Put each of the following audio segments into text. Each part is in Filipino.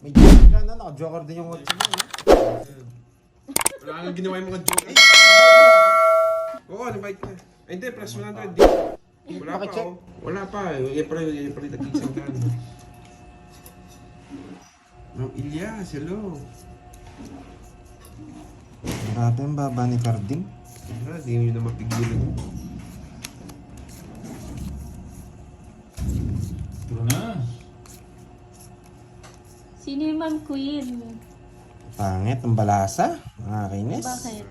May joker ka na, naka-joker din yung watch mo. Wala kang ginawa yung mga joke. Oo, nabike na. Ay, hindi, plus 100. Wala pa, Pakicheck. oh. Wala pa. Yan pala nag-isang kan. Ma'am Ilyas, hello. Grabe ang baba ni Carding. Di nyo na mapigilan. Ito na. Sino yung Ma'am Queen? Pangit, ang balasa. Nakakainis. Bakit?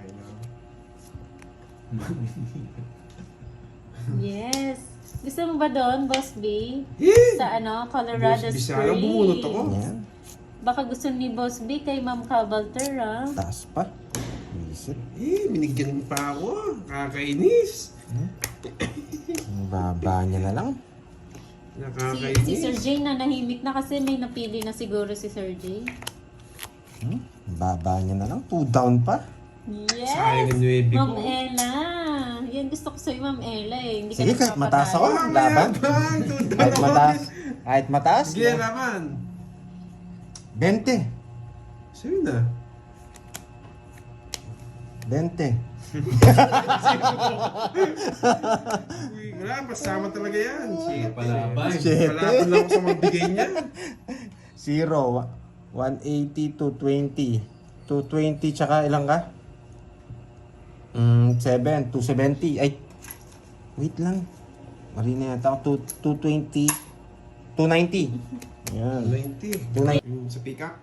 Yes. Gusto mo ba doon, Boss B? Sa Colorado Boss B, sana bumunot ako. Springs. Yan, Baka gusto ni Boss B kay Ma'am Cavalter, ah. taas pa. Isip. Binigyan pa ako. Kakainis. Ang baba niya na lang. Si Sir J nanahimik na kasi may napili na siguro si Sir J. Ang baba niya na lang. 2 down pa. Yes! Sayang yung 9 Ma'am ko. Ella. Yan gusto ko sa'yo, Ma'am Ella eh. Hindi Sige, ka kahit mataas ako. nagpapatalo. Laban. Tudan Kahit ako. mataas. Kahit mataas. Sige, laban. 20. Sa'yo na. 20. Uy, wala, pasama talaga yan. Shit. Palaban. Shit. Palaban lang ako sa magbigay niya. 0. 180 to 20. 220 tsaka ilang ka? 7. 270. Ay, wait lang. Mali na yata ako. 220. 290. Yan. 90. Sa pick-up?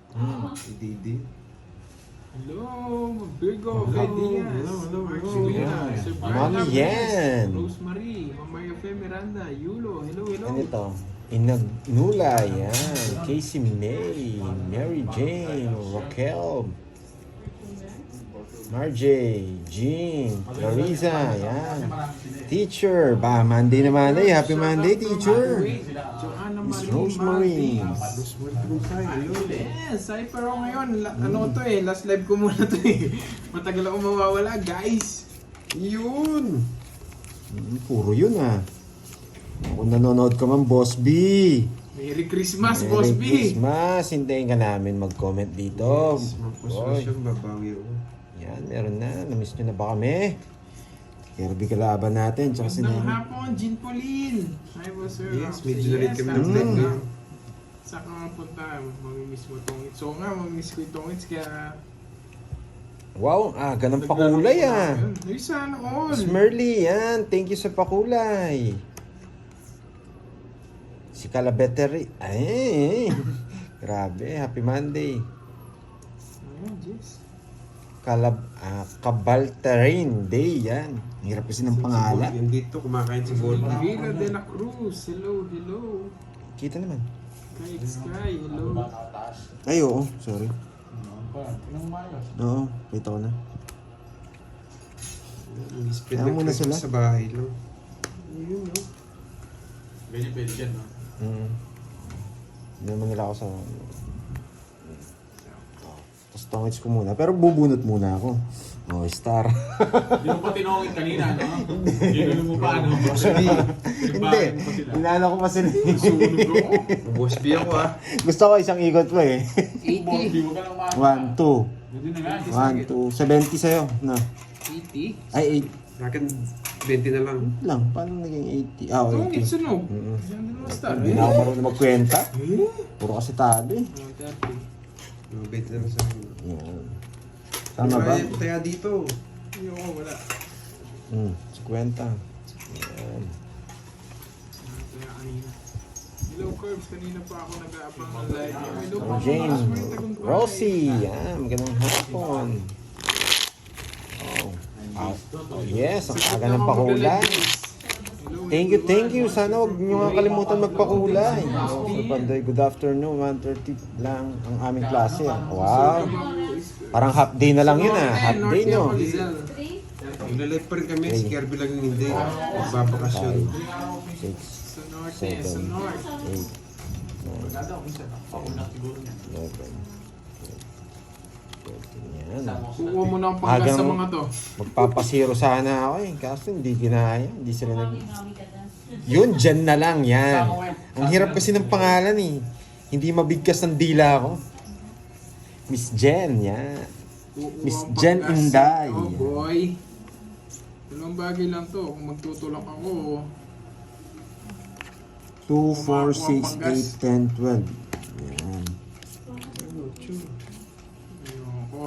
Didi. Hello, Virgo, Fedias. Hello. Yeah. Sir Brian Mami, Lopez, yan. Rosemary, Mama Fe Miranda, Yulo, hello. Ano ito? Inagnula, yan. Casey May, Mary Jane, Raquel, Marjay, Jean, Clarissa, yan. Teacher, Monday naman eh. Happy Monday, teacher. Joanna Miss Marie Rosemary. Martins. Hello. Yes, ay pero ngayon, ano to eh, last live ko muna to eh. Matagal ako mawawala, guys. Yun. Puro yun ah. Kung nanonood ka man, Boss B. Merry Christmas, Boss Merry B. Christmas. Hintayin ka namin mag-comment dito. Yes, magpasolusyon, babawi ako. Yan, meron na. Namiss nyo na ba kami? Kirby kalaban natin. Tsaka si Magandang Nene. hapon, Jean Pauline. Hi po, sir. Yes, medyo na rin kami Yes, ng Mm. Saan ka nga punta? Mamimiss mo itong its. So nga, mamimiss ko itong its. Kaya... Wow, ang aga ng pakulay ah. Ay, sana all. Smurly, yan. Thank you sa pakulay. Si Calabeteri. Ay, grabe. Happy Monday. Ayun, Jess. Cabalterin Day, yan. Ang hirap kasi ng pangalan. Yan dito, kumakain si Goldie. Villa de la Cruz. Hello, hello. Kita naman. Sky, Sky, hello. Ay, oo. Sorry. Oo, kita ko na. Spend Kaya ng muna sila. Christmas sa bahay lang. Yun, no? Ganyan pwede dyan, no? Hindi naman nila ako sa... Tapos tongits ko muna. Pero bubunot muna ako. Oh, star. Hindi mo pa tinongin kanina, no? Ginulo mo pa, no? Hindi. Inala ko pa sila. Sunog ako. Boss B ako ah. Gusto ko isang ikot pa eh. Hindi mo ka lang 1, 2. Pwede na nga. 1, 2. 70 sa'yo. No. 80? Ay, Sa akin, 20 na lang. 8 lang. Paano naging 80? Ah, Tongit 80. sunog. Mm-mm. Diyan din mo star, Hindi eh. na ako marunong magkwenta. Puro kasi talo eh. 20 na lang sa akin. Yan. Tama ba? Kaya dito. Ayoko, wala. 50. Yan. Kaya kanina. Hello, Curbs. Kanina pa ako nag-aabang ng live. Hello, Oh, Jane. Rosemary Tagumpay. Rosie. Yan. Magandang hapon. Oh. Yes. Ang aga ng pakulay. Thank you. Sana huwag nyo nga kalimutan magpakulay. Oh, Sir Pandoy, good afternoon. 1:30 lang ang aming klase. Wow. Parang half day na lang yun ah. Half day no. Nag-live pa rin kami. Si Kirby lang yung hindi. Magbabakasyon. 6, Sa North, 7, sa North. 8, 9, 10, 11, 12. Yan. Kukuha mo na ang panggas sa mga to. Magpapasiro sana ako eh. Kaso hindi ginaya. Hindi sila nag... Yun, dyan na lang yan. Ang hirap kasi ng pangalan eh. Hindi mabigkas ng dila ako. Miss Jen, yan. Kukuha Miss ang Jen panggas. Inday. Oh boy. Dalawang bagay lang to. Kung magtutulak ako. 2, 4, 6, 8, 10, 12. Yan. Ayoko.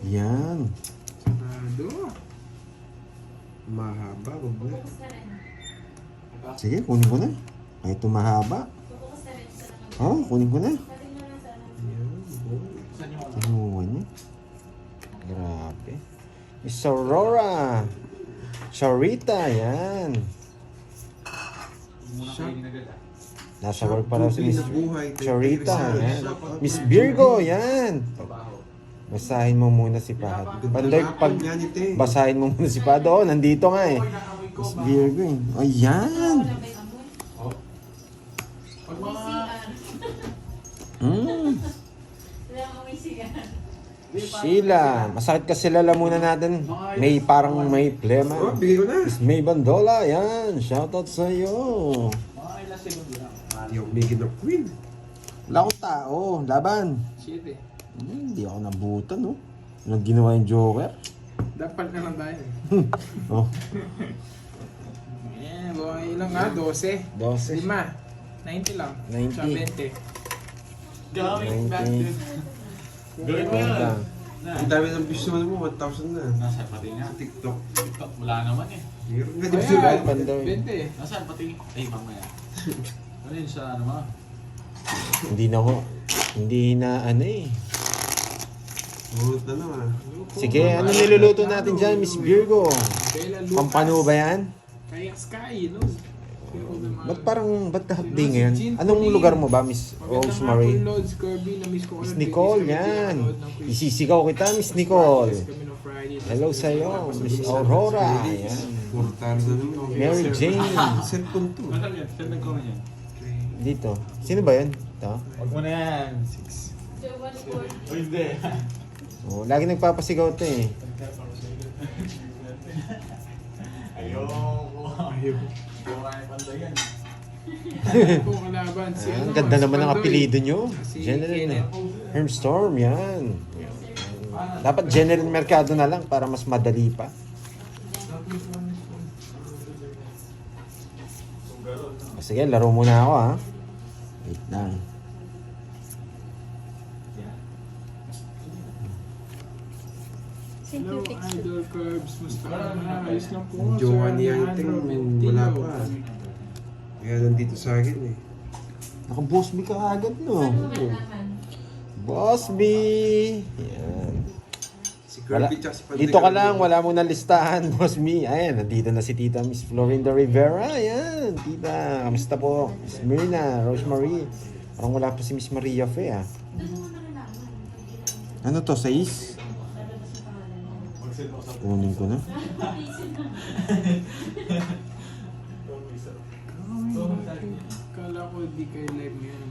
Yan. Sarado. Mahaba, wag mo. Sige, kunin ko na. Kahit mahaba. Oh, kunin ko na. Kinuha niya. Grabe. Miss Aurora. Charita, yan. Nasa work pa raw si Miss Charita, yan. Miss Virgo, yan. Basahin mo muna si Pahad. Pandoy, pag basahin mo muna si Pahad. Oh, nandito nga eh. Miss Virgo eh. Ayan. Sheila, masakit kasi lalamunan natin. May parang may Oh, plema. bigay ko na. Miss May Bandola, yan. Shoutout sa iyo. Hindi ako bigyan ng queen. Wala akong tao. Laban. Shit eh. Hindi ako nabutan, no? Anong ginawa yung Joker? Dapat na lang tayo eh. Oh, Eh, boy, ilang nga? 12. 12. 5. 90 lang. 90. Sa 20. 90. Gawin mo yan. Ang dami ng views naman mo, 1,000 na. Nasaan pati nga? Sa TikTok. TikTok, wala naman eh. Meron nga di Ayan, ba? Pandoy. 20. Nasaan pati? Ay, mamaya. Ano yun sa ano mo? Hindi na ho. Hindi na ano eh. Buhot na naman. Sige, ano niluluto natin dyan, Miss Virgo? Bella Lucas. Pampano ba yan? Kaya Sky, no? Ba't half day ngayon? Anong lugar mo ba, Miss Rosemary? Lods, Kirby, na-miss ko. Miss Nicole, yan. Isisigaw kita, Miss Nicole. Hello sa'yo, Miss Aurora. Yan. Portal na naman. Mary Jane. Cellphone to. Nasaan yan? Send ko na yan. Dito. Sino ba yun? Ito? Huwag mo na yan. O hindi. Oh, lagi nagpapasigaw ito eh. Ayoko. Ayoko nga yung panday yan. Kung kalaban, si Ang ganda naman ng apelido nyo. Si General Kenneth. Hermstorm, yan. Dapat General Mercado na lang para mas madali pa. Sige, laro muna ako ha. Wait lang. Hello, Idol Curbs. Musta ka na? Ayos lang po. Ang jowa Sir niya Alejandro yung wala Ventilo. pa. Kaya nandito sa akin eh. Naka-Boss B ka agad, no? Boss B! Yan. Si Wala. Kirby tsaka si Panday. Dito ka lang, wala mo na listahan, Boss B. Ayan, nandito na si Tita Miss Florinda Rivera. Ayan, Tita. Kamusta po? Miss Myrna, Rosemary. Parang wala pa si Miss Maria Fe, ah. Ano to, 6? Kunin ko na. Kala ko di kayo live ngayon.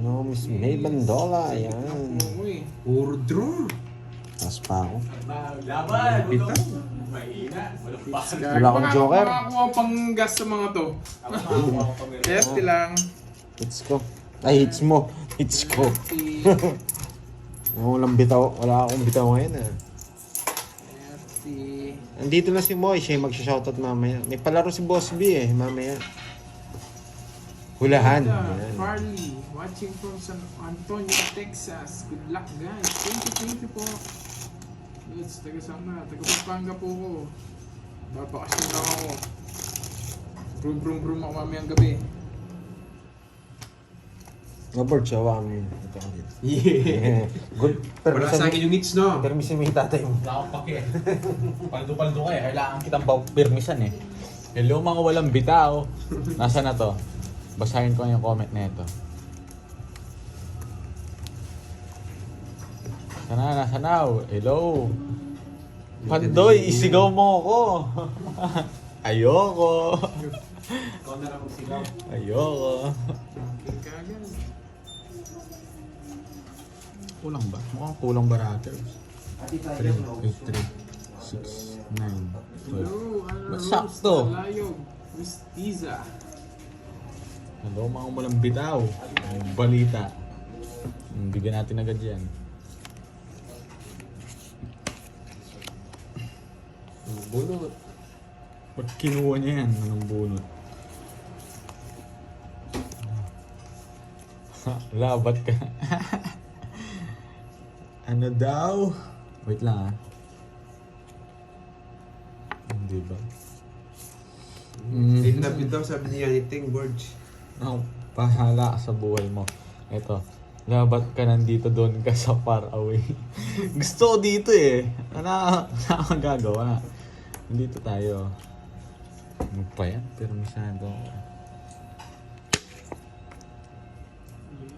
No, Miss May Bandola. Ayan. Oo eh. Puro draw. Tapos pa ako. Laban! Bita. Mahina. Walang Wala akong joker. Makakuha pang gas sa mga to. Left lang. Hits ko. Ay, hits mo. Hits ko. Si Walang bitaw. Wala akong bitaw ngayon, ah. si Andito na si Moy, siya yung magsha-shoutout mamaya. May palaro si Boss B eh, mamaya. Hulahan. Yan. Farley, watching from San Antonio, Texas. Good luck guys. Thank you po. Let's taga sana. Taga Pampanga po ko. Babakasyon lang ako. Brum ako mamayang gabi. Ngabord siya, wami. Ito ka dito. Yeah. Good. Wala sa akin yung needs, no? Permisan mo yung tatay mo. Wala akong pake. Paldo-paldo ka eh. Kailangan kitang pirmisan eh. Hello mga walang bitaw. Nasaan na to? Basahin ko yung comment na ito. Nasa now. Hello. Pandoy, isigaw mo ako. Ayoko. Ikaw na lang magsigaw. Ayoko. Kagad. Kulang ba? Mukhang kulang ba natin? 3, 8, 3, 6, 9, 12. Hello, Ana Ba't Rose sakto? Talayog. Miss Tiza. Hello, mga walang bitaw. Balita. Bigyan natin agad yan. Bunot. Pag kinuha niya yan, anong bunot? Labat ka. Ano daw? Wait lang ah. Hindi ba? Hindi na daw sabi niya anything, Borge. Ako, pahala ka sa buhay mo. Ito, labat ka nandito, doon ka sa far away. Gusto ko dito eh. Ano magagawa? Dito tayo. Ano pa yan? Pero masyado.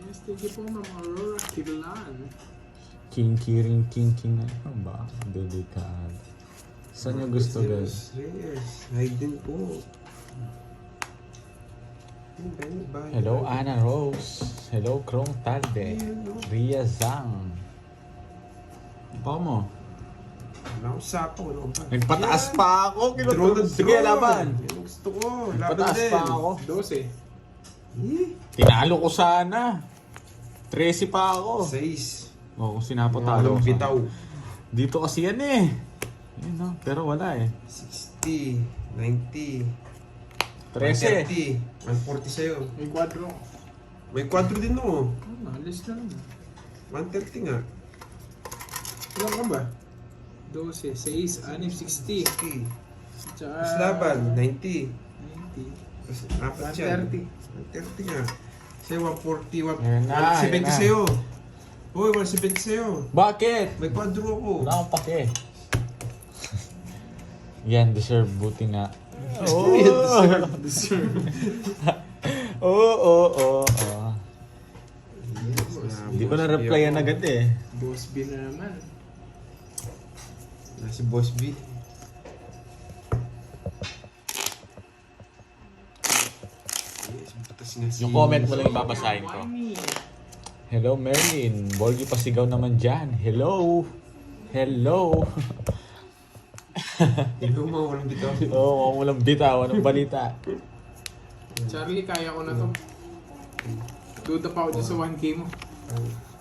Yes, thank you po, Ma'am Aurora Kilan. King. Ano ba? Delikado. Saan nyo gusto guys? Yes, hide din po. Hello, Ana Rose. Hello, Krong Talde. Ria Zhang. Pa mo? Wala akong sapo, ano ba? Nagpataas pa ako. Drone na Sige, laban. Yan ang gusto ko. Laban Nagpataas din. pa ako. 12. Tinalo ko sana. 13 pa ako. 6. Oo, kung sinapotalo. Walang bitaw. Dito kasi yan eh. Yun no, pero wala eh. 60, 90, 13. 130, 140 sa'yo. May quadro. May 4 din no. Alis na lang. 130 nga. Ilan ka ba? 12, 6, 6, 60. 60. Tsaka... Mas laban, 90. 90. Mas apat yan. 130 nga. Sa'yo 140, Ayan na, 170 ayan na. sa'yo. Uy, 170 sa'yo. Bakit? May quadro ako. Wala akong pake. Yan, deserve. Buti nga. Deserve. Oo. Yes, Hindi ko na-replyan agad eh. Boss B na naman. Si Boss B. Yes, butas nga si... Yung comment mo lang ibabasahin ko. Why me? Hello, Merlin. Bolgi pasigaw naman dyan. Hello. Hello, mga walang bitaw. Oo, walang bitaw. Anong balita? Charlie, kaya ko na to. Duda pa ako dyan sa 1K mo.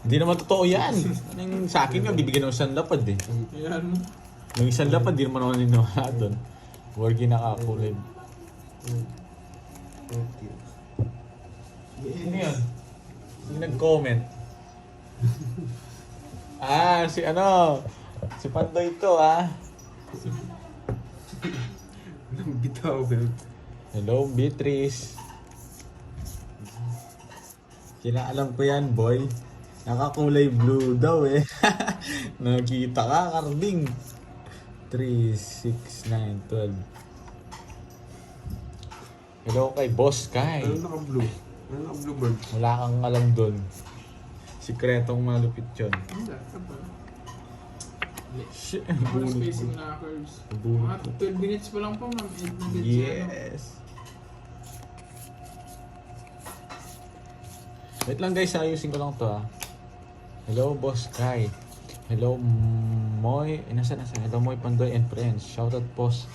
Hindi naman totoo yan. Yung sa akin nga, bibigyan ng isang lapad eh. Ayan mo. Yung isang lapad, di naman ako niniwala doon. Bolgi nakakulay. Ano yun? Yung nag-comment. Si ano? Si Pandoy to ah. Walang bitaw, bro. Hello, Beatrice. Kinaalam ko yan, boy. Nakakulay blue daw eh. Nakita ka, Karding. 3, 6, 9, 12. Hello kay Boss Kai. Ano naka-blue? Ano naka-blue bird? Wala kang alam dun. Sikretong malupit yun. Hindi, ka pa. Shit. Wala spacing na curves. Bunot. Mga 12 minutes pa lang po, ma'am. 8 na gets Yes. Wait lang guys, ayusin ko lang to ah. Hello Boss Kai. Hello Moy. Nasa? Hello Moy Pandoy and friends. Shoutout post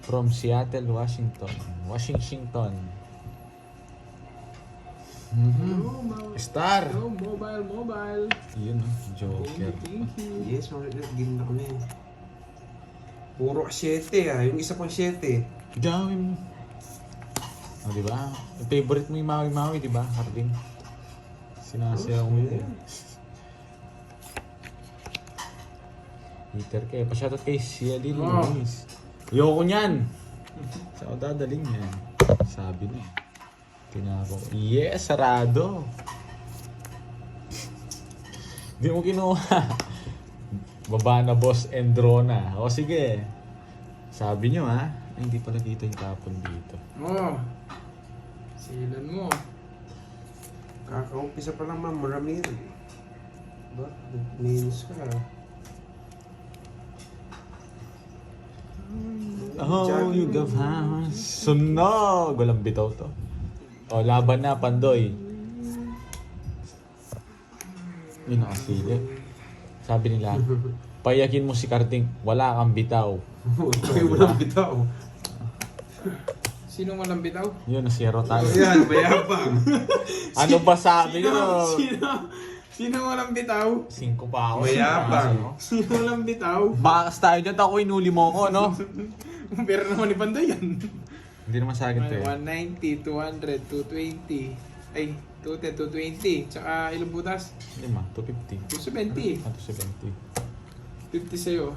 from Seattle, Washington. Washington. Hello, ma'am. Star. Hello, mobile. Yun oh, Joker. Thank you. Yes, mga game na kami. Puro 7 ah. Yung isa pang 7. Gawin mo. Oh, diba? Yung favorite mo yung Maui-Maui, diba? Harding. Sinasayaw mo yun. Peter K. Pa-shoutout kay Cialin Oh. Luis. Ayoko niyan. Saan ako dadaling yan? Sabi niya. Tinako. Yes, sarado. Hindi mo kinuha. Baba na boss Endrona. O sige. Sabi nyo ha. Ay, hindi pala dito yung tapon dito. Oh. Silan mo. Kakaumpisa pa lang, ma'am. Marami rin. Ba? Minus ka. Oh, you got hands. Sunog! Walang bitaw to. O, laban na, Pandoy. Yun nakasili. Sabi nila, payakin mo si Karting, wala kang bitaw. Ito yung walang bitaw. Sino walang bitaw? Yun, nasiro tayo. Yan, mayabang. Ano ba sabi nyo? Sino walang bitaw? 5 pa ako. Mayabang. Sino walang bitaw? Bakas tayo dyan, ako inuli mo ko, no? Pero naman ni Panday yan. Hindi naman sa akin to eh. 190, 200, 220. Ay, 210, 220. Tsaka ilang butas? 250. 270. 270. 50 sa'yo.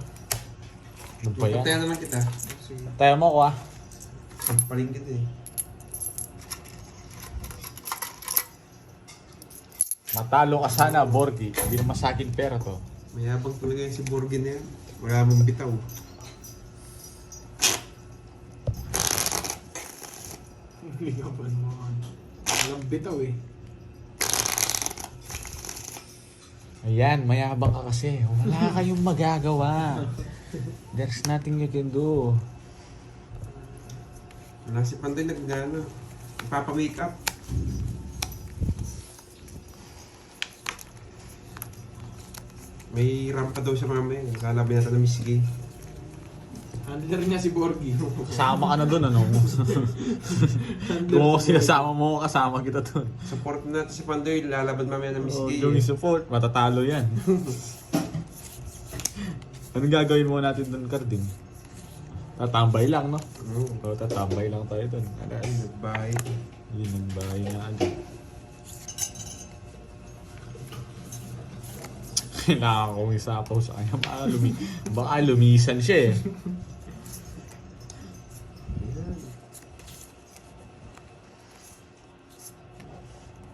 Ano ba yan? Patayan naman kita. Sige. Tayo mo ko ah. Sampaling kita eh. Matalo ka sana, Borgi. Hindi naman sa akin pera to. Mayabang talaga yung si Borgin na yan. Mayabang bitaw. Ligapan mo. Walang bitaw eh. Ayan, mayabang ka kasi. Wala kayong magagawa. There's nothing you can do. Wala si Panday nag-ano. Ipapa-makeup. May rampa daw siya mamaya. Lalaban natin ng Miss Gay. Handler niya si Borgi. Kasama ka na dun, ano? Kung ako sinasama mo, kasama kita dun. Support natin si Panday. Lalaban mamaya ng Miss Oh, Gay. yung support, matatalo yan. Anong gagawin mo natin dun, Carding? Tatambay lang, no? Oo. O, tatambay lang tayo dun. Ay, nagbahay. Yun ang bahay niya agad. Kailangan kong isapaw sa kanya. Baka lumisan siya eh.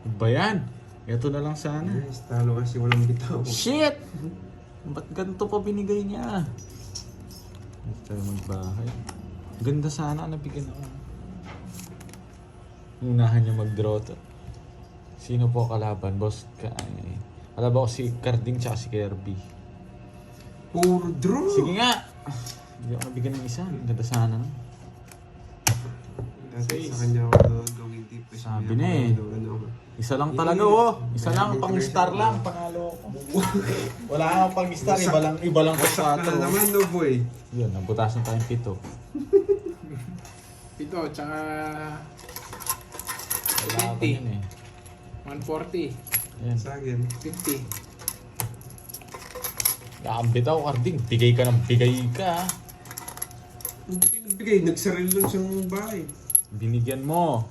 Ano ba yan? Ito na lang sana. Yes, talo kasi walang bitaw. Shit! Ba't ganito pa binigay niya? Hindi tayo magbahay. Ganda sana, nabigyan ako. Unahan niya mag-draw to. Sino po kalaban? Boss ka. Kalaban ko si Carding tsaka si Kirby. Puro draw. Sige nga! Hindi ako nabigyan ng isa. Ganda sana. No? Dati sa kanya ako gawin deep. Sabi na eh. Isa lang talaga oh. Isa lang, pang star lang. Panalo ko. Wala nga pang star. Iba lang sa Wasak na naman no boy. Yun, nabutasan tayong 7. Pito, tsaka Wala 20. pa yun eh. 140. Yan. Sa akin. 50. Nakambitaw, Carding. Bigay ka ng bigay ka. Hindi pinagbigay. Nagsarili lang siyang bahay. Binigyan mo.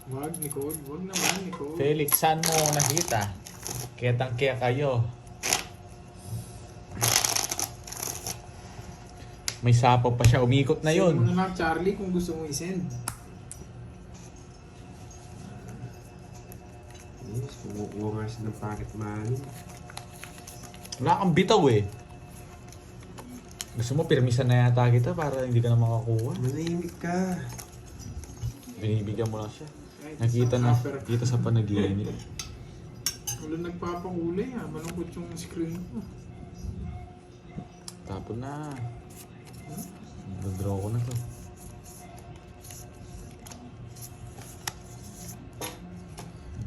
Wag, Nicole. Wag naman, Nicole. Felix, saan mo nakita? Ketang kaya kayo. May sapaw pa siya. Umikot na Send mo yun. na lang, Charlie, kung gusto mo i-send. Yes, kumukuha nga siya ng pocket money. Wala kang bitaw eh. Gusto mo, pirmisan na yata kita para hindi ka na makakuha. Manahimik ka. Binibigyan mo lang siya. Kahit Nakita isang na, upper. kita sa panaginip. Wala nagpapakulay ha. Malungkot yung screen ko. Tapon na. Nag-draw ko na to.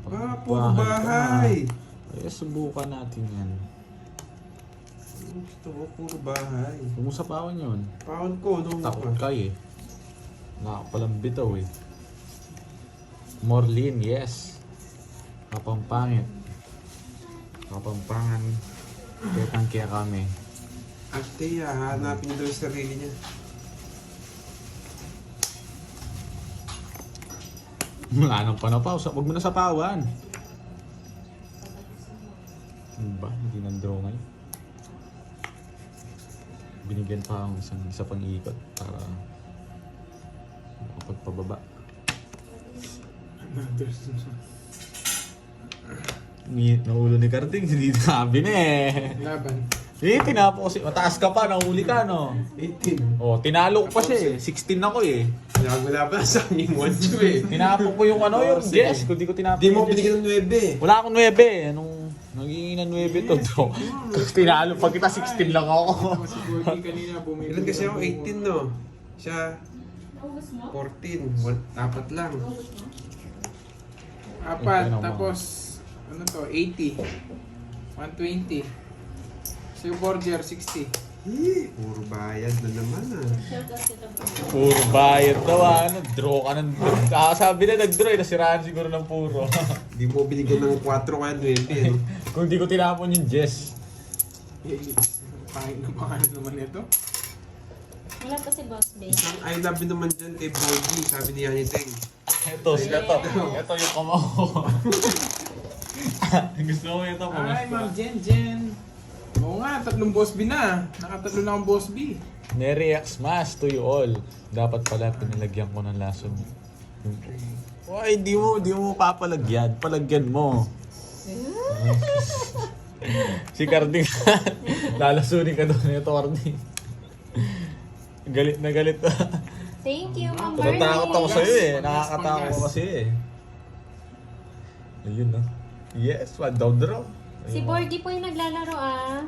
Puro bahay. Ay, subukan natin yan. Gusto ko, puro bahay. Huwag mo sapawan yun. Paon ko, nung Takot ka eh. Wala ka palang bitaw eh. Morlin, yes. Kapampangit. Kapampangan. Ketang kaya kami. Ate, hahanapin niya daw yung sarili niya. Wala nang panapaw. Huwag mo na sapawan. Ano ba? Hindi nang draw ngayon. Binigyan pa akong isa pang ikot para makapagpababa. Naulo ni Carding, hindi sabi na eh. Laban. Eh, tinapo ko si... Mataas ka pa, nahuli ka, no? 18. Oh, tinalo ko pa siya eh. 16 ako eh. Wala ba sa akin yung 1-2 eh. Tinapo ko yung ano, yung Jess. Kung di ko tinapo Di mo yung Jess. binigyan ng 9 eh. Wala akong 9 eh. Anong naging na 9 to, bro? Tinalo pa kita, 16 lang ako. Si Gorgie kanina bumili. Ilan kasi ako? 18 no? Siya 14. Dapat lang. Apat, Ito naman. tapos ano to, 80. 120. Si Borger, 60. Puro bayad na naman ah. Shoutout kita bro. Puro bayad daw ano, draw ka ng sabi na nag-draw eh, nasiraan siguro ng puro. Di mo binigyan ng 4 kaya 9 eh. No? Kung di ko tinapon yung Jess. Felix. Pangit na pangalan naman ito. Wala pa si Boss Bay. Isang I love you naman dyan kay Borgie, sabi ni Yani Teng. Ito, sila to. Ito yung kamao ko. Gusto mo ito po. Ay, Ma'am Jen Jen. Oo nga, 3 Boss B na. Naka-3 na akong Boss B. Merry Xmas to you all. Dapat pala pinalagyan ko ng lason. Oy, di mo papalagyan. Palagyan mo. Si Carding. Lalasunin ka doon nito, Carding. Galit na galit. Thank you, Ma'am Marley. Natatakot ako sa'yo eh. Nakakatakot ako kasi eh. Ayun no. Yes, one down draw. Si Borgie po yung naglalaro ah.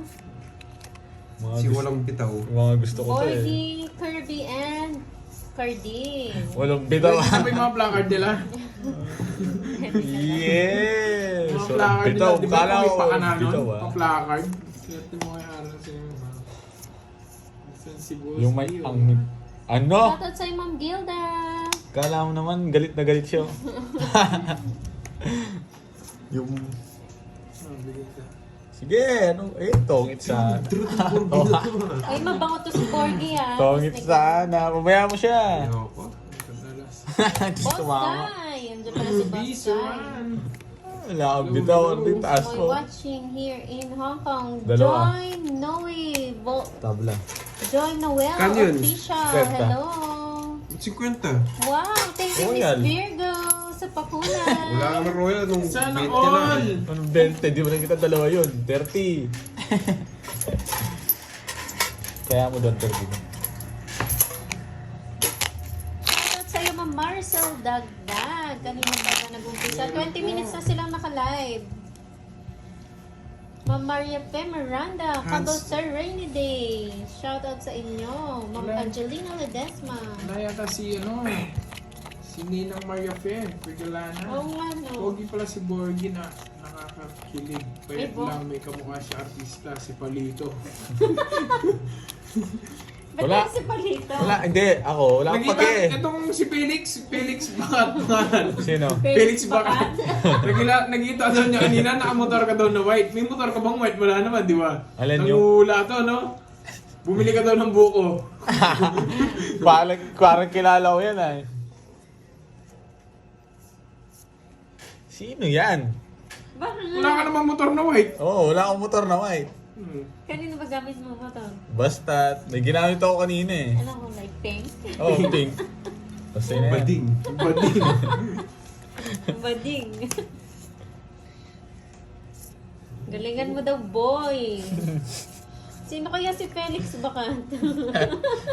Mga Si gusto, walang bitaw. mga gusto ko to eh. Borgie, Kirby, and Carding. Walang bitaw. Ano ba yung mga placard nila? Yes! Mga Walang placard bitaw. nila. Di ba Kala may ko pakana nun? bitaw ah. Mga placard. Swerte mo kay Aaron sa'yo. Saan si Boss Yung may B, oh. ang... Ano? Shoutout sa'yo, Ma'am Gilda. Kala mo naman galit na galit siya. Yung... Ah, bigyan ka. Sige, ano? Eh, tongit sana. Ay, mabango to si Borgie ah. Tongit sana. Mamaya mo siya. Ayoko. Kadalas. Gusto Boss mama. Guy. Andiyan pala si Boss Biso Guy. man. Wala akong bitaw. Ano yung taas Boy ko? watching here in Hong Kong. Dalawa. Joy Noe. Tabla. Joy Noel Kano yun? Official. Kwenta. Hello. 50. Wow, thank you, Miss Royal. Virgo, sa pakunan. Wala naman Royal nung 20 Sana na. all! Anong 20? Di mo lang kita dalawa yun. 30. Kaya mo doon 30. Shoutout sa'yo, Ma'am Marcel Dagdag. Kanina pa na nag-umpisa. 20 minutes na silang naka-live. Ma'am Maria P. Miranda, Couple Sir Rainy Day. Shoutout sa inyo. Ma'am Wala. Angelina Ledesma. Wala yata si si Ninang Maria Fe, Pergalana. Oo nga, no. Pogi pala si Borgie na nakakakilig. Pwede Ay, Bo. lang may kamukha siya artista, si Palito. Ba't Wala. si Palito? Wala, hindi. Ako, wala akong Nakita, pake. itong si Felix Bakat pangalan. Sino? Felix Bakat. Nagkita daw niya kanina, nakamotor ka daw na white. May motor ka bang white? Wala naman, di ba? Alin yung- Nangula to, no? Bumili ka daw ng buko. Parang kilala ko yan ay. Sino yan? Bakit? Wala ka namang motor na white. Oo, wala akong motor na white. Kanino ba gamit mo mo to? Basta, may ginamit ako kanina eh. Ano ko, like pink? Oh, pink. Basta yun na yan. Bading. Bading. Bading. Galingan mo daw, boy. Sino kaya si Felix Bakat?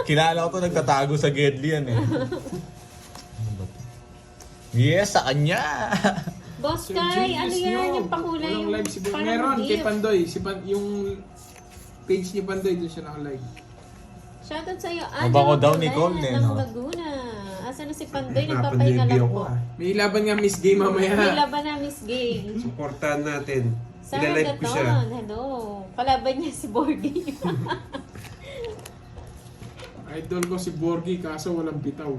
Kilala ko to, nagtatago sa Gedli yan eh. Ano ba to? Yes, sa kanya! Boss Sir Kai, James ano yan? Yong. Yung pakulay Walang yung live si Boy. parang Meron, kay gift. Pandoy. Yung page ni Pandoy, doon siya naka-live. Shoutout sa'yo, Mabango Angela daw ni Bolen Cole, eh, ng no? Laguna. Asa na si Pandoy? Napanday Nagpapahinga lang ako po. ah. May laban nga Miss Gay mamaya. May laban na Miss Gay. Supportahan natin. Sarah Ilalive ko siya. Gaton, hello. Kalaban niya si Borgie. Idol ko si Borgie, kaso walang bitaw.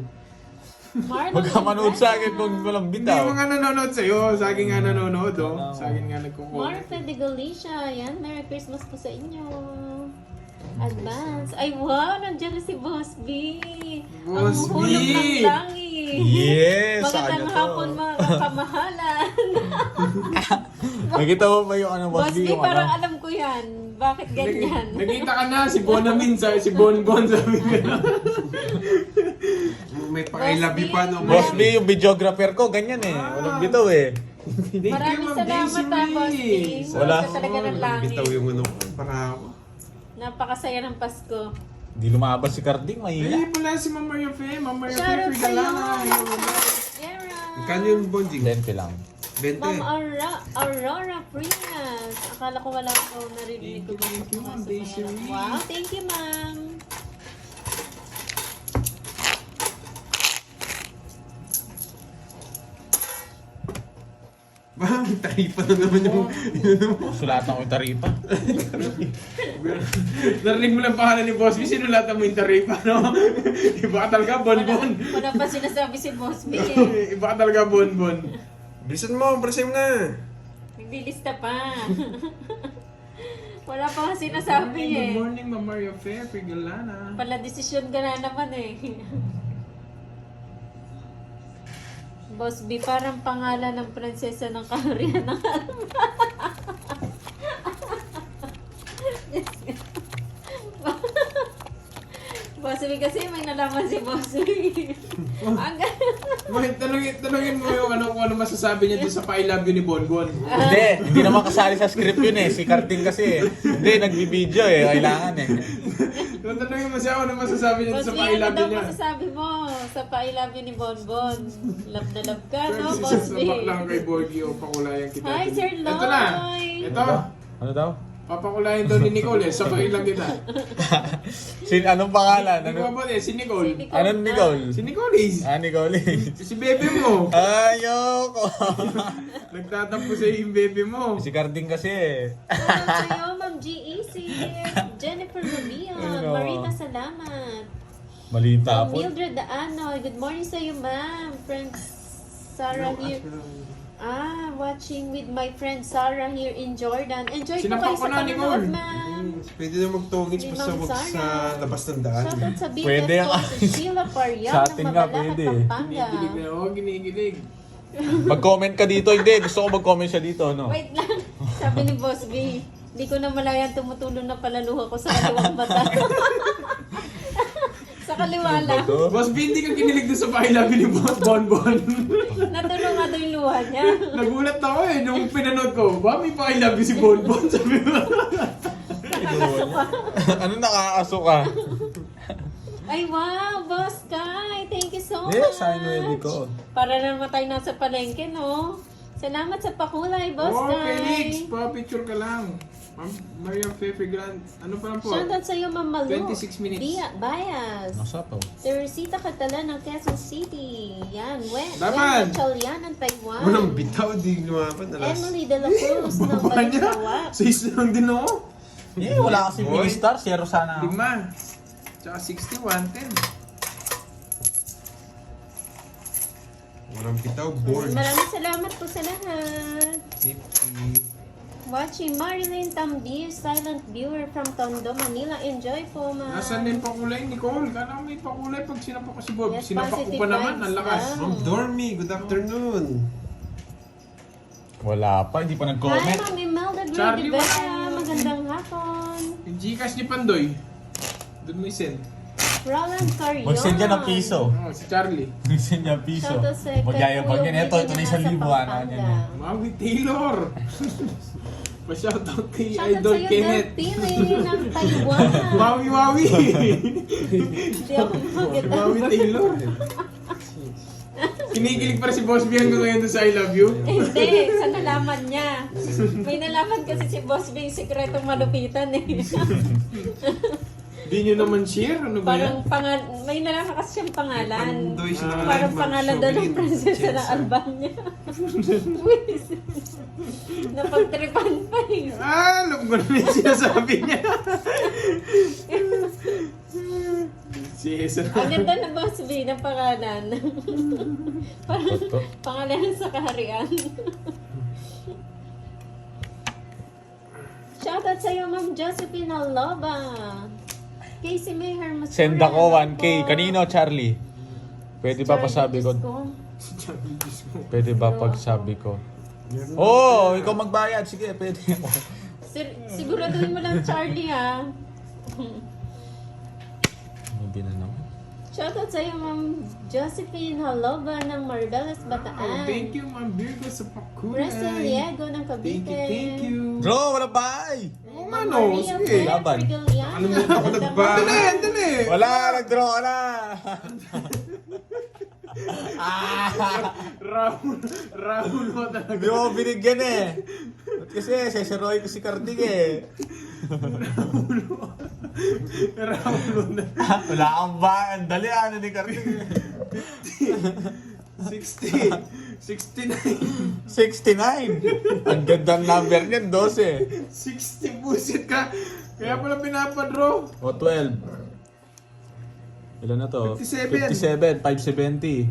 Marlon Magkamanood Mendoza. sa akin kung walang Hindi bitaw. mga nanonood sa'yo. Sa akin nga nanonood, oh. Sa akin nga nagkukuha. Martha de Galicia. Yan, Merry Christmas po sa inyo. Advance. Ay, wow! Nandiyan na si Boss B. Boss Ang hulog B. ng langit. Yes, sa Magandang kanya to. hapon mga kamahalan. Nakita mo ba yung ano, Boss Boss B, B, yung parang ano? alam ko yan. Bakit ganyan? Nakita ka na, si Bonamin, si Bonbon, sabi ko. May pang-I-love you pa no. Boss B, yung videographer ko, ganyan eh. Walang bitaw eh. Maraming salamat ha, Boss B. Wala. Sa talaga ng langit. Bitaw yung ano ko. Para ako. Napakasaya ng Pasko. Hindi lumabas si Carding, mahina. Ay, pala si Mama Maria Fe. Mama Maria Fe, Shoutout sa'yo. Pergalana. Yara. Kano yung bonding? 20 lang. 20. Ma'am Aurora Prinas. Akala ko wala ko narinig ko. Thank you, Ma'am Daisy. Wow, thank you, ma'am. Ma'am, Taripa na naman yung Sulatan ko yung taripa. Narinig mo lang pangalan ni Boss B, sinulatan mo yung taripa, no? Iba ka talaga, bonbon. Wala pa sinasabi si Boss B eh. Iba ka talaga, bonbon. Bilisan mo, presyo mo na. Naglilista pa. Wala pa nga sinasabi eh. Good morning, Ma'am Mario Fair, Frigolana. Pala desisyon ka na naman eh. Boss B, parang pangalan ng prinsesa ng kaharian ng Boss B kasi may nalaman si Boss B. Ang Bakit tanungin mo yung kung ano masasabi niya doon sa I love you ni Bonbon. Hindi naman kasali sa script yun eh. Si Karting kasi eh. Hindi, nagbibideo eh. Kailangan eh. Kung tanungin mo siya kung ano masasabi niya doon Boss sa B, I ano love you daw niya. masasabi mo sa I love you ni Bonbon? Love na love ka, no, Boss B? Sabak lang kay Borgio, pakulayan kita. Hi, Sir Loy! Ito na. Ito. Ano daw? Papakulayan daw ni Nicole eh. Sabay lang kita. Anong pangalan? Hindi ko Ano? ba eh, si Nicole. Anong Nicole? Si Nicole eh. Nicole. Si bebe mo. Ayoko. Nagtatampo sa yung bebe mo. Si Karting kasi eh. Shoutout sa'yo, Ma'am GEC, Jennifer Rubio, Ano? Marita Salamat, Malita po. Mildred Daano, good morning sa'yo, Ma'am. Friends Sarah here. Watching with my friend Sarah here in Jordan. Enjoy po Sinapak kayo ko sa na, Nicole. panonood, Ma'am. Pwede na magtungits Ni basta Ma'am wag sa Sarah. labas ng daan. Shoutout sa Pwede BFF ang- ko si Sheila Parian Sa ng atin nga, Mabalacat, pwede. Pampanga. Ginigilig na ako, ginigilig. Mag-comment ka dito. Hindi, gusto ko mag-comment siya dito, no? Wait lang. Sabi ni Boss B, di ko na malayan tumutulong na palaluha ko sa kaliwang mata. Sa kaliwa lang. Boss B, hindi ka kinilig doon sa I love you ni Bonbon. Natulong nga daw yung luha niya. Nagulat ako eh, nung pinanood ko, ba may I love you si Bonbon? Sabi mo. Ano nakakasuka? Ay wow, Boss Kai. Thank you so much. Yes, I know yung ko. Para na naman tayo nasa palengke, no? Salamat sa pakulay, Boss Oh, Kai. Felix, pa-picture ka lang. Ma'am Maria Fefe Grant, ano pa lang po? Shoutout sa iyo, Ma'am Malu. 26 minutes. Bias. Nasa to. Si Rosita Catalan ng Quezon City. Yan. Laban. Chalian ng Taiwan. Walang bitaw, di lumapan. Alas. Emily De La Cruz ng Baba niya. Balintawak. Sa isa lang din ako. Eh, wala kasi Boy. mini-star. Zero sana. 5. Tsaka 60, 110. Walang bitaw, board. Maraming salamat po sa lahat. 50. Watching Marilyn Tambir, silent viewer from Tondo, Manila. Enjoy po, ma. Nasaan na yung pakulay, Nicole? Kala ko may pakulay pag sinapak ko si Bob. Yes, Sinapak ko positive pa naman, vibes ang lakas. lang. Ma'am Dormy, good afternoon. Wala pa. Hindi pa Hi, nag-comment. Ma'am Imelda Charlie, Rivera. wala. Magandang hapon. Yung Gcash ni Pandoy. Doon mo i-send. Roland Carion. Mag-send ka ng piso. Oh, si Charlie. Mag-send niya piso. Shoutout sa Magyayabang kay yan. Ito Kuya na Willie isang na libo. nasa Ano yan? Pampanga. Maui Taylor. Pa-shoutout kay Shoutout Idol sa iyo, Kenneth. Del Pili ng Taiwan. Maui Maui. Hindi ako maganda. Maui Taylor. Kinikilig pa rin si Boss B hanggang ngayon doon sa I love you. Hindi, sa nalaman niya. May nalaman kasi si Boss Bing sikretong malupitan eh. Di nyo naman share? Ano ba yan? May nalaman kasi siyang pangalan. Pandoy siya na Parang Ma'am pangalan daw ng Shovelin. prinsesa ng Jensen. Albania. Napagtripan pa eh. Alam ko na yung sinasabi niya. Si Esa. Ang ganda na Boss B ng pangalan. Parang Ito. pangalan sa kaharian. Shoutout sa iyo, Ma'am Josephine Aloba. Casey May Hermosura. Send ako 1K. Kanino, Charlie? Pwede ba pasabi ko? Pwede ba pagsabi ko? Oh, ikaw magbayad. Sige, pwede ako. Siguraduhin mo lang, Charlie, ha? Hindi na naman. Shoutout sa iyo, Ma'am Josephine Haloba ng Maribeles, Bataan. Oh, thank you, Ma'am Virgo sa pakulay. Preston Liego ng Cavite. Thank you. Bro, wala bay! Oo Ma'am nga no, Maria sige. Claire Laban. Frigiliana. Ano mo ako nagba? Dali, dali. Wala, nag-draw ka na! Rahul mo talaga. Hindi mo binigyan eh. Ba't kasi, seseroy ko si Kartik eh. Rahul mo na. Wala kang ba? Ang dali ano ni Kartik eh. 60. 69. 69! Ang gandang number niyan, 12. 60 busit ka. Kaya pala pinapadraw. O 12. Ilan na to? 57. 570.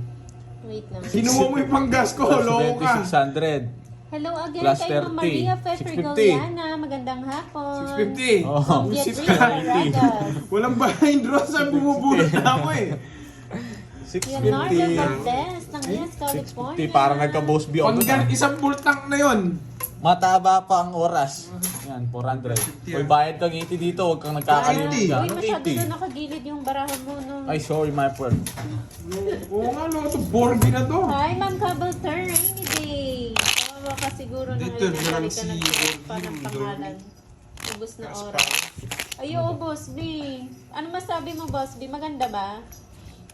Wait lang. Kinuha mo yung panggas ko. Loko ka. 600. Hello again Plus kay Ma'am 30. Maria Pfeffer 650. Goliana. Magandang hapon. 650. Oh, Ma'am busit Beatriz ka. Caragas. Walang behind draw sa bumubulot na ako eh. Leonardo 650. Valdez ng Yes, 650. California. Parang nagka-boss B ako. Panggan, isang bultang na yon. Mataba pa ang oras. Yan, 400. Uy, bayad kang 80 dito. Huwag kang nagkakalimutan. Uy, Anong masyado 80? na nakagilid yung barahan mo, no? Ay, sorry, my friend. Oo nga, no. Ito, Borgi na to. Hi, Ma'am Cabalter, rainy day. Kawawa ka siguro na Dito, ngayon meron ka si nagpa ng Borgi, pangalan. Ubus na oras. Ay, oo, Boss B. Ano masabi mo, Boss B? Maganda ba?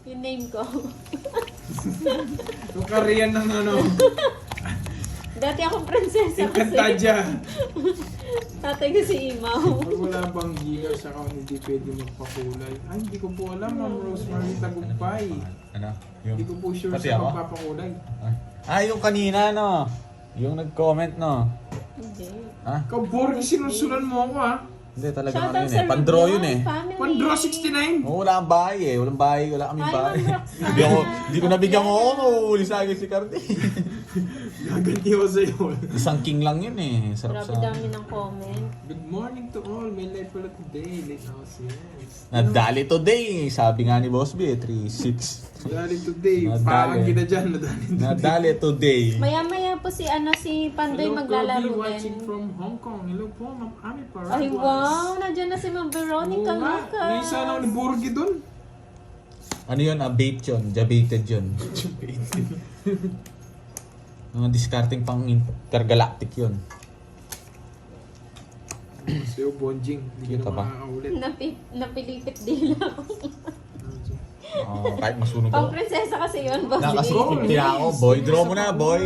Yung name ko. Yung Korean ng ano. Dati akong prinsesa kasi. Encantadia. Tatay ko si Imaw. Pag wala bang gilaw sa account, hindi pwede magpakulay. Ay, hindi ko po alam, Ma'am Rosemary Tagumpay. Ano? Hindi ko po sure Pati sa ako? magpapakulay. Ah, yung kanina, no? Yung nag-comment, no? Hindi. Ha? Ikaw, Borgi, sinusulan mo ako, ha? Hindi, talaga ano Shoutout yun sa eh. Pandraw yun eh. Family. Pandraw 69. Oo, wala kang bahay eh. Walang bahay, wala kaming Hi, bahay. Ma'am Roxanne. Hindi ko nabigyan mo ako, mahuli sa akin si Cardi. Gaganti ako sa'yo. Isang king lang yun eh. Sarap Grabe sa... dami ng comment. Good morning to all. May live pala today. Late house, yes. Nadali today, sabi nga ni Boss B, 3-6. Nadali today. Nadali. Parang gina dyan. Nadali today. Nadali today. Maya-maya po si Pandoy Hello, maglalaro Kobe, watching din. from Hong Kong. Hello po, Ma'am Ami Paraguas. Ay, wow! Nandiyan na si Ma'am Veronica Oo nga. Lucas. May isa na ni Borgi dun. Ano yun? Abate yun. Jabated yun. Mga discarding pang intergalactic yun. Sa'yo, Bonjing. Hindi Kita ka ba? na makakaulit. Napilipit dila. Kahit masunog Pang ako. prinsesa kasi yun, boss. Na kasi Oh, 50 na ako. Boy, draw mo na, boy.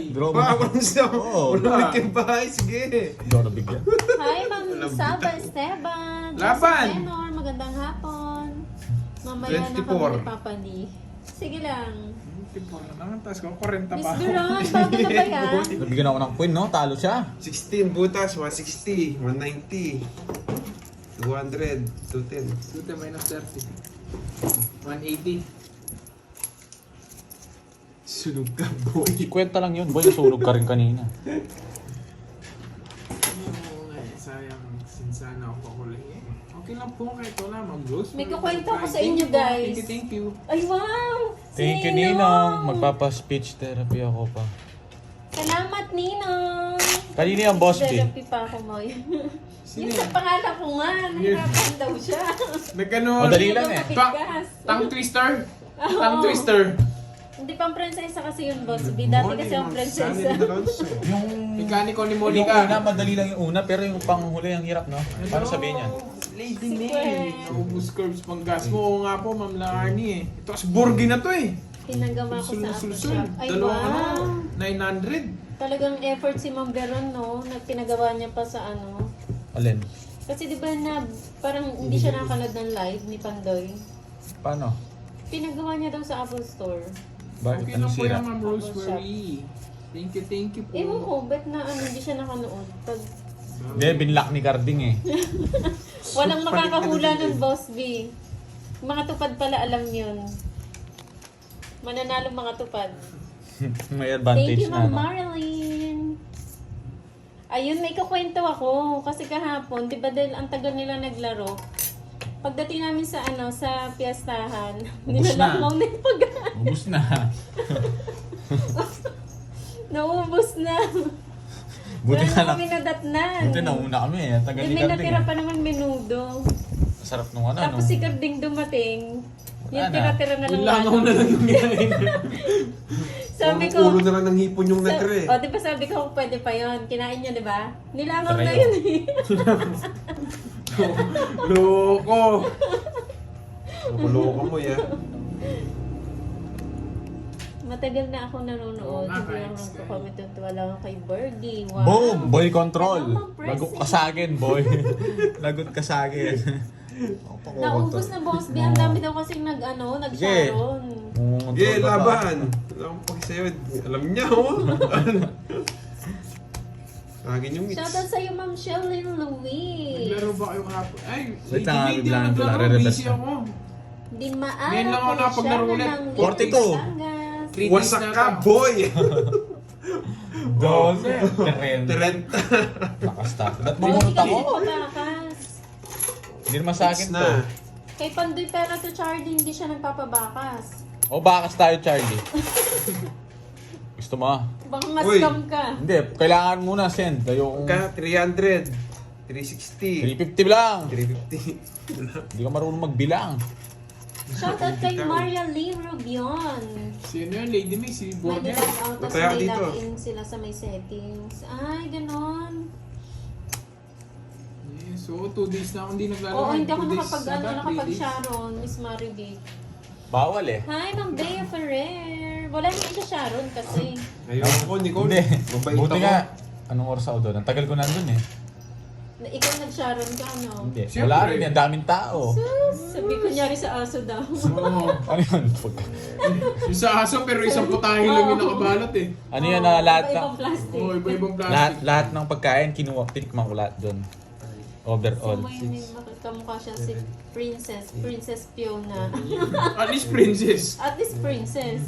Draw mo na. Baka siya. Oo. Ulit yung bahay. Sige. Hindi ako nabigyan. Hi, Ma'am Saba Esteban. Laban! Joseph Tenor, magandang hapon. Mamaya na 24. kami ni Papa Ni. Sige lang. Tipo na lang. Tapos ko, 40 Miss pa. Duran, bago na ba yan? Nabigyan ako ng queen, no? Talo siya. 16 butas, 160, 190, 200, 210. Dito minus 30. 180. Sunog ka, boy. Kwenta lang yun. Boy, nasunog ka rin kanina. Oo nga eh, sayang. Sinsana ako pakulay eh. Okay lang po kahit wala, Ma'am Rose. May kukwento ako sa Thank inyo, you po. guys. Thank you. Ay, wow! Thank you, Ninong! Ninong. Magpapa-speech therapy ako pa. Salamat, Ninong! Kanina yung boss, B. Therapy pa ako, Moy. Sino Yung yan? sa pangalan ko nga, nahirapan daw siya. Nagkano? Madali lang eh. Tongue twister? Tongue twister. Hindi pang prinsesa kasi yun, boss. B. Dati kasi ang prinsesa. Yung... Mekaniko ni Yung Monica. una, madali lang yung una, pero yung panghuli ang hirap, no? Paano sabihin yan? Lady Si May. Gwen. Naubos curbs pang gas mo. Oo nga po, Ma'am Laarni eh. Ito kasi Borgi na to eh. Pinagawa ko sa Apple Sul-sul-sul. Shop. Ay, Dalawang wow! ano, 900. Talagang effort si Ma'am Veron, no? Nagpinagawa niya pa sa ano. Alin? Kasi di ba na parang hindi siya nakakanood ng live ni Pandoy. Paano? Pinagawa niya daw sa Apple Store. Bakit? Okay Anong lang po sira? yan, Ma'am Rosemary. Thank you po. Ewan ko, ba't na ano, hindi siya nakanood? Pag Hindi, binlock ni Carding eh. walang makakahula nun, Boss B. Mga tupad pala alam yun. Mananalo mga tupad. May Thank advantage you, na, Ma'am no? Marilyn. Ayun, may kukwento ako. Kasi kahapon, di ba dahil ang tagal nila naglaro, pagdating namin sa sa piyastahan, nilalakmaw na yung pagkain. Ubus na. Naubos na. Buti Wala na na lang. kami nadatnan. Buti nauna kami eh. Tagal ni May Carding. natira pa naman menudo. Sarap nung ano, Tapos no? si Carding dumating. Wala Yung na. tira-tira na lang. Langaw na lang yung ginahin. Sabi ko, Ulo na lang ng hipon yung natira eh. o di ba sabi ko pwede pa yon, kinain niya di ba? Nilangaw na Try yun eh. Loko. Loko mo ya. Matagal na ako nanonood. Oo nga, Hindi lang guys. ako kami tutuwa lang kay Birdie. Wow. Boom! Boy control! Ano, Lagot ka sa akin, boy. Lagot ka sa akin. Naubos na, Boss B. Ang dami daw kasi nag-sharon. Oo Yeah, ka pa. laban. Wala akong paki sa'yo. Alam niya, oh. Akin yung mix. Shoutout sa'yo, Ma'am Shelly Louise. Naglaro ba kayo kahapon? Ay, Wait lang, hindi biglaan ako ko lang, naglaro. re-reverse Busy na. ako. Din maara Ngayon lang ako po nakapaglaro siya ulit. ng 42. Batangas. 3 days Wasak na ka, ata. boy! 12. 30. Lakas ta. Ba't Oh, hindi bumunot kami ako? pabakas. Hindi naman sa akin to. Kay Pandoy Pera to Charlie, hindi siya nagpapabakas. O bakas tayo, Charlie. Gusto mo? Baka Uy. ma-scam ka. Hindi, kailangan muna send. Ayoko. Ka 300. 360. 350 lang. 350. Hindi ka marunong magbilang. Shoutout kay Maria Lee Rubion. Sino yun? Lady May, si May Borgia. nilag out, tapos Mataya may dito. login sila sa may settings. Ay, ganon. Yes, so 2 days na ako hindi naglalaro. Oo, hindi ako 2 days na ba? 3 days? nakapag-Sharon, Miss Maribig. Bawal eh. Hi, Ma'am Bea Ferrer. Wala naman siya Sharon kasi. Ayoko, Nicole. Hindi. Mabait Buti ako. nga. Anong oras ako doon? Ang tagal ko nandun eh. Na ikaw nag-Sharon ka, no? Hindi. Siyempre. Wala rin. Ang daming tao. Sus, sabi ko nyari sa aso daw. Oo. Ano yun? Pagka- Yung sa aso, pero isang putahe lang yung nakabalot eh. Ano yun na lahat Iba-ibang ng... plastic. Oo, iba-ibang plastic. Lahat ng pagkain, kinuha, tinikman ko lahat doon. Overall. So, may kamukha siya si Princess Fiona. At least princess. At least Princess.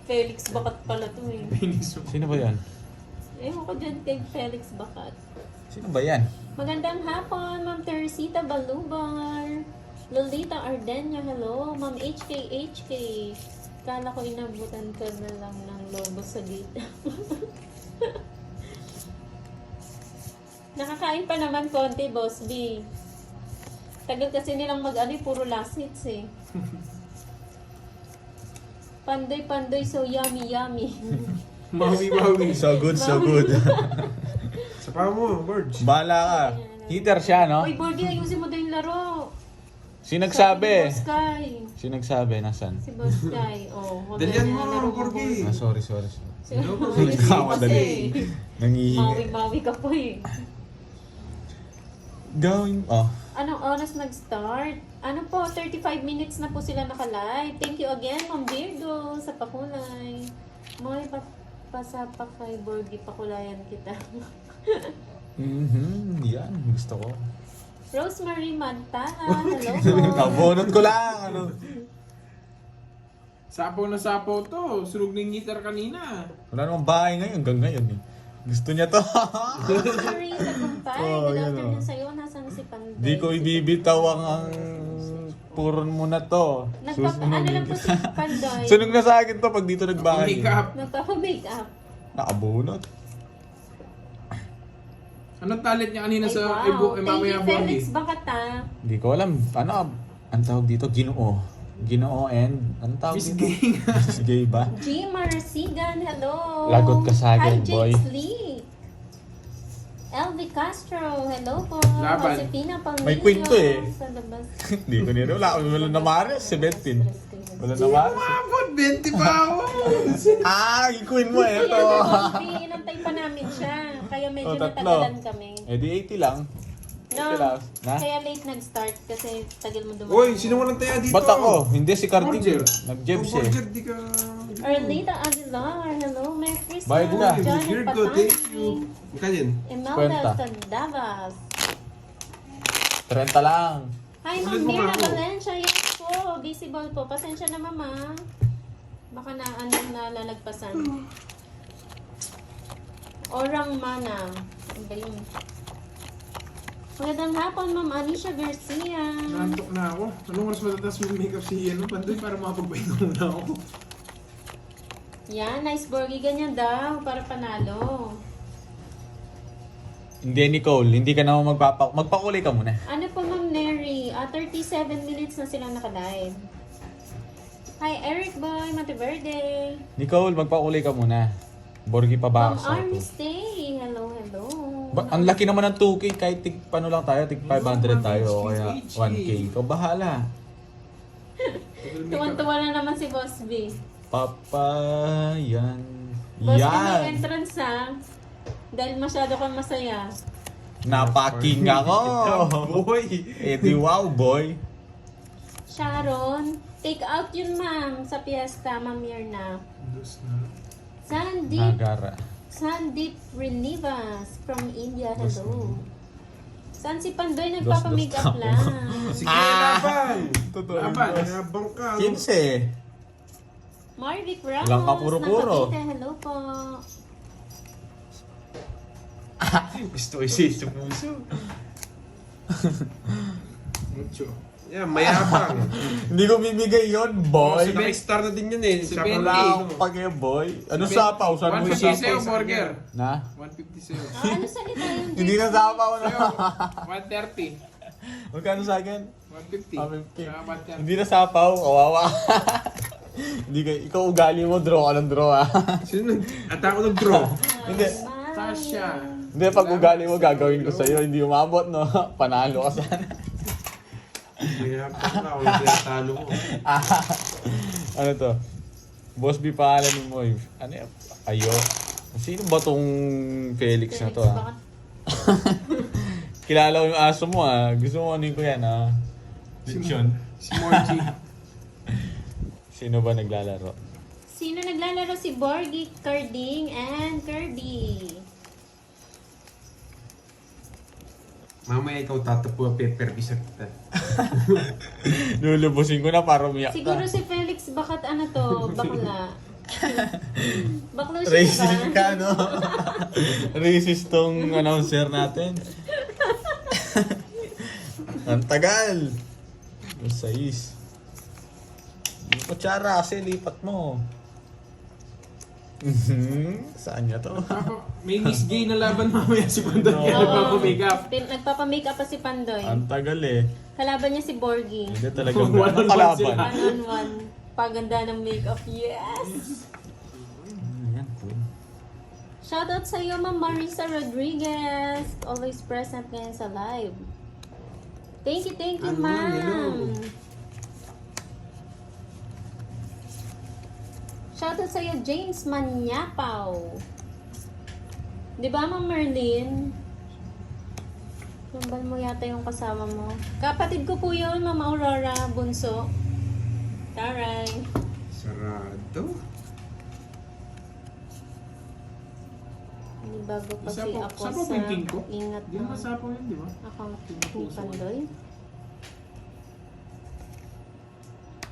Felix Bakat pala to eh. Sino ba yan? Ewan ko dyan kay Felix Bakat. Sino ba yan? Magandang hapon, Ma'am Teresita Balubar. Lolita Ardenya, hello. Ma'am HK. Kala ko inabutan ka na lang ng lobo sa gate. Nakakain pa naman konti, Boss B. Tagal kasi nilang mag-ano, puro last hits eh. Pandoy, so yummy. Mawi-mawi. So good, so good. Sa pa mo, Birds. Bahala ka. Heater siya, no? Uy, Bordy, ayusin mo daw yung laro. Sino Sabi ni nagsabi? Boss Sky. Sino nagsabi? Nasaan? Si Boss Sky. Oh, wag Dalian na mo, laro Bordy. Ah, sorry. Nagkamadali. Nangihingi. Mawi-mawi ka po eh. Gawin. Oh. Anong oras nag-start? Ano po, 35 minutes na po sila naka-live. Thank you again, Ma'am Virgo, sa pakulay. Moy, pasapa kay Borgie, pakulayan kita. Yan. Gusto ko. Rosemary Mantala, hello po. Nabunot ko lang. Ano? Sapaw na sapaw to. Sunog ng gitar kanina. Wala namang bahay ngayon. Hanggang ngayon eh. Gusto niya to. Rosemary Tagumpay, Oh, good yan, afternoon oh. sa'yo. Nasaan si Panday? Di ko ibibitaw ang puron mo na to. Ano lang po si Panday? Sunog na sa akin to pag dito nagbahay. Make up. Nagpapa-make up. Nakabunot. Anong talent niya kanina Ay, sa wow. mamaya Thank you, Felix Borgie? Bakata. Hindi ko alam. Ano ang tawag dito? Ginoo. Ginoo and anong tawag Miss dito? Gay. Miss Gay ba? G. Marasigan, hello. Lagot ka sa akin, Hi, boy. James Lee. LV Castro, hello po. Laban. Josepina Palmilio. May kwento eh. Sa labas. Hindi ko nila. Wala na mares. 17. Wala na mares. Umabot, 20 pa ako. Yung queen mo eh. Ito. Ito. Inantay pa namin siya. Kaya medyo Oh, tatlo. natagalan kami. Eh di 80 lang. No, Na? kaya late nag-start kasi tagal mo dumating. Uy, sino walang taya dito? Ba't ako? Hindi si Carding. Borger. Nag-jebs Oh, eh. Borger, di ka... Arlita Aguilar, hello. Merry Christmas. Bayad na. Janet You're good, thank you. Patani. Magkano yun? Imelda Kwenta. Sandavas. 30 lang. Hi, Ulit Ma'am mo Mira nga ako. Valencia. Yes po, visible po. Pasensya na, Mama. Baka na lalagpasan. Orang Mana. Ano ba yun? Magandang hapon, Ma'am Anisha Garcia. Nantok na ako. Anong oras matatas yung makeup si ano? Pandoy para makapagpahinga muna ako. Yan, nice Borgie. Ganyan daw, para panalo. Hindi, Nicole. Hindi ka naman magpakulay ka muna. Ano po, Ma'am Neri? 37 minutes na silang nakalive. Hi, Eric Boy, Monteverde. Nicole, magpakulay ka muna. Borgi pa ba Ma'am ako sa Army auto? Stay. Hello, hello. Ang laki naman ng 2K. Kahit tig, paano lang tayo? Tig 500 tayo. O kaya 1K. Ikaw bahala. Tuwan-tuwa na naman si Boss B. Papa, yan. Boss B, may Yan. entrance ha. Dahil masyado kang masaya. Napaking ako. Boy! Eh di wow, boy. Sharon, Take out yun, ma'am, sa piyesta, Ma'am Mirna. Dos na. Nagara. Sandeep Renivas from India, hello. Saan si Pandoy nagpapamake-up lang? Sige, laban! Totoo. Laban. Nabang ka. 15. Marvic Ramos, Lang ka puro-puro. nakakita, hello po. Gusto ko isa sa puso. Mucho. Yan, mayabang. Hindi ko bibigay yon boy. So, naka-star na din yun eh. Sa Seventy. Wala akong pag boy. Ano sapaw? Saan mo 150 yung sa'yo, sapaw? burger. Na? 150 sa'yo. Ano salita yun? Hindi na sapaw na. Sa'yo, 130. Magkano sa akin? 150. 150. Saka 130. Hindi na sapaw. Kawawa. Hindi ka, ikaw ugali mo, draw ka ng draw ah. Sino nag... At ako nag-draw. Hindi. Tasha. Hindi, pag ugali mo, gagawin ko sa'yo. Hindi umabot, no? Panalo ka sana. Mayabang na ako yung tinatalo ko. Ano to? Boss B pangalan mo. Ano yan? Ayo. Sino ba tong Felix na to ah? Bakit? Kilala ko yung aso mo ah. Gusto mo anin ko yan ah. Lechon. Si Morgy. Sino ba naglalaro? Sino naglalaro? Si Borgie, Carding, and Kirby. Mamaya ikaw tatapo ang paper isa kita. Lulubusin ko na para umiyak Siguro ka. si Felix, bakit ano to? Bakla. Bakla siya Racist ba? ka, no? Racist tong announcer natin. Ang tagal. Yung sais. Yung kutsara kasi lipat mo. Saan niya to? May Miss Gay na laban mamaya si Pandoy. Kaya nagpapamake-up. Nagpapamake-up pa si Pandoy. Ang tagal eh. Kalaban niya si Borgie. Hindi talaga One-on-one kalaban. sila. One-on-one. Paganda ng makeup. Yes! Yan, queen. Shoutout sa iyo, Ma'am Marisa Rodriguez. Always present ngayon sa live. Thank you, Ano, ma'am. hello. Shoutout sa iyo, James Manyapaw. Di ba, Ma'am Merlin? Tumbal mo yata yung kasama mo. Kapatid ko po yun, Ma'am Aurora Bunso. Taray. Sarado. Hindi bago kasi Sapo- ako sapo sa ba yung king ko? ingat Di ng ba sapo yun, di ba? account ni Pandoy.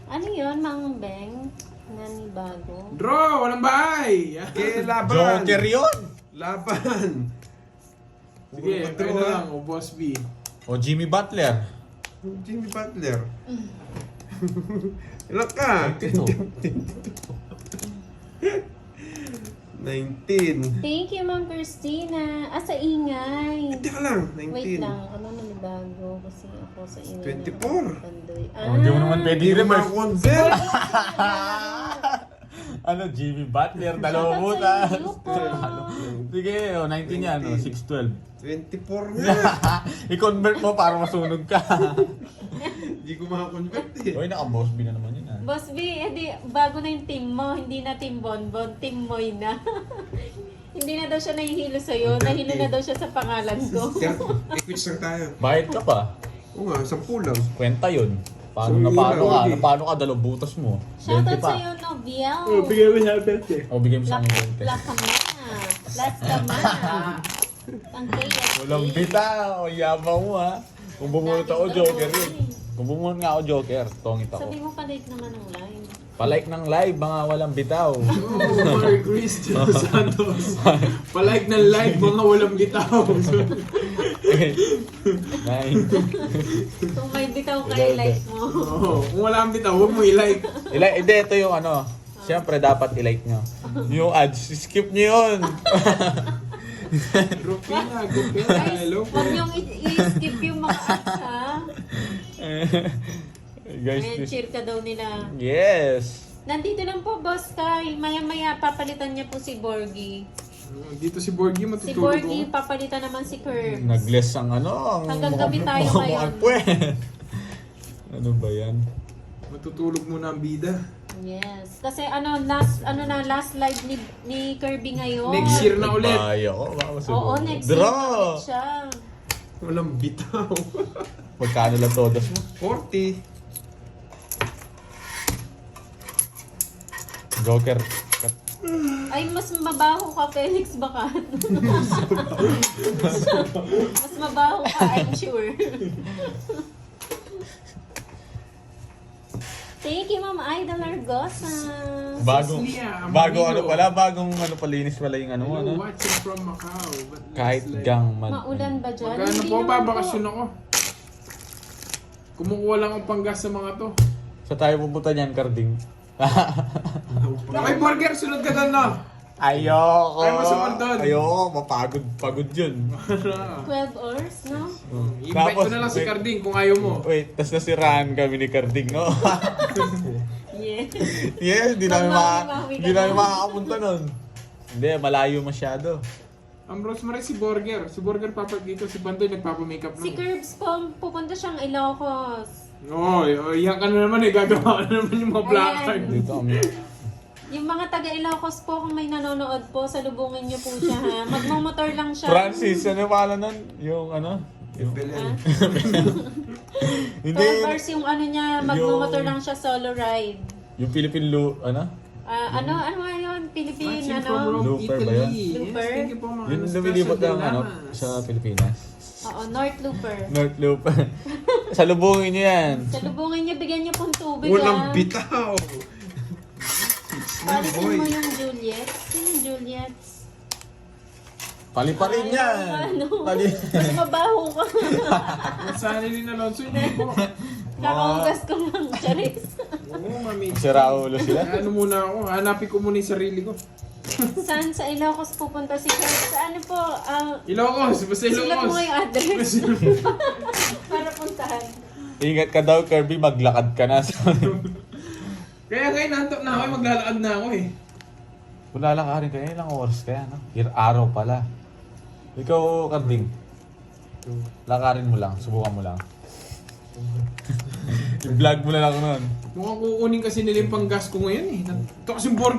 Ano yun, Mang Beng? Nani bago? Draw! Walang bahay! Okay, laban! Joker yun! Laban! Sige, Huwag kayo mag-draw, na ha? lang. O Boss B. O Jimmy Butler. Jimmy Butler. Ilan ka? 19. Thank you, Ma'am Christina. Sa ingay. Teka lang, 19. Wait lang, ano nanibago kasi ako sa ingay 24. ng Pandoy. Oh, hindi mo naman pwede Hindi reverse. makakonvert. Ano, Jimmy Butler, dalawa mo Shoutout sa ta. iyo po. Sige, 19 yan, 6'12". 24 nga. I-convert mo para masunog ka. Hindi ko makakonvert eh. Uy, naka-boss B na naman yun ah. Boss B, edi, bago na yung team mo, hindi na team Bonbon, team Moy na. Hindi na daw siya nahihilo sa'yo, nahilo na daw siya sa pangalan ko. I-quits lang tayo. Bayad ka pa. Oo nga, 10 lang. Kwenta yun. Paano So, na paano yun ka? lang, Na paano ka? Dalawang butas mo. 20 Shoutout pa. sa'yo, Noviel. Bigay mo siya bete. O, bigay mo sa akin 20. Last ka ma. Ang kaya. Walang bita. O, yabang mo ha. Kung bumunot ako, Joker yun. Kung bumunot nga ako, Joker, tongit ako. Sabi mo pa-like naman ng live. Palike ng live, mga walang bitaw. Oh, Mary Grace de Los Santos. Palike ng live, mga walang bitaw. Nine. Kung may bitaw ka, i-like mo. Oo, kung wala kang bitaw, huwag mo i-like. Hindi, ito yung ano. Siyempre, dapat i-like nyo. Yung ads, skip nyo yun. Rupina, Gupina, hello po. Huwag niyong i-skip yung mga ads, ha? Guys, May cheer ka daw nila. yes. Nandito lang po, Boss Kai. Maya-maya, papalitan niya po si Borgie. Dito si Borgie, Si matutulog Borgie, ko. papalitan naman si Curbs. Nag-less ang ano. Hanggang gabi tayo ngayon. Ano ba yan? Matutulog muna ang bida. Yes. Kasi last live ni Kirby ngayon. Next year na ulit. Ay, ako. Oo, next year Draw! na ulit siya. Walang bitaw. Magkano lang todas mo? 40. Joker. Ay, mas mabaho ka, Felix Bakat. Mas mabaho ka, I'm sure. Thank you, Ma'am Idol Argosa. Bagong, Cecilia, ang bagong amigo. bagong palinis pala yung ano mo, Hello, ano? watching from Macau. But Kahit looks like- gang Maulan ba dyan? Magkano Hindi po, naman babakasyon ako. Kumukuha lang ang panggas sa mga to. Sa tayo pupunta niyan, Carding. Okay, burger, sunod ka doon, no? Ayoko! Ayaw mo sumunod doon. Ayoko, mapagod yun. 12 hours, no? Invite ko na lang si wait. Carding kung ayaw mo. Wait, tas nasiraan kami ni Carding, no? Yeah. Yes, di namin, di namin makakapunta nun. Hindi, malayo masyado. Ang Rosemary si Burger. Si Burger papag dito, si Bandoy nagpapamakeup na. Si Curbs po, pupunta siyang Ilocos. Yan ka na naman eh. Gagawa ka na naman yung mga black Ayan. card. Dito kami. Yung mga taga Ilocos po, kung may nanonood po, salubungin niyo po siya ha. Magmamotor lang siya. Francis, ano pala nun? Yung ano? Yung, Ha? hindi, 12 hours yung ano niya, magmamotor lang siya solo ride. yung Philippine ano? Ano nga yun? Philippine, Watching from ano? Rome, Looper ba Italy. yan? Yes, Looper? thank you po mga Yung Anastasia lumilipot ng ano, Delamas. sa Pilipinas. Oo, North Looper. North Loop. Salubungin niyo yan. Salubungin niyo, bigyan niyo pong tubig Walang ah. bitaw. Palisin mo yung Juliet. Sino yung Juliet? Pali-palin Ayaw, yan. ano? Pali. Mas mabaho ka. Sana ni Alonso, hindi po. Kakahugas ko lang, Charis. Oo, mami. Sira ulo sila. Ano muna ako, hanapin ko muna yung sarili ko. Saan sa Ilocos pupunta si Kurt? Sa ano po? Ilocos, basta Sulat mo Ilocos. yung address. Para puntahan. Ingat ka daw, Kirby. Maglakad ka na. Kaya ngayon, nantok na ako, maglalakad na ako eh. Kung lalakarin ka, ilang oras kaya, no? Araw pala. Ikaw, Carding. Lakarin mo lang. Subukan mo lang. I-vlog mo na lang nun. Mukhang kukunin kasi nila yung panggas ko ngayon eh. Ito kasing burger.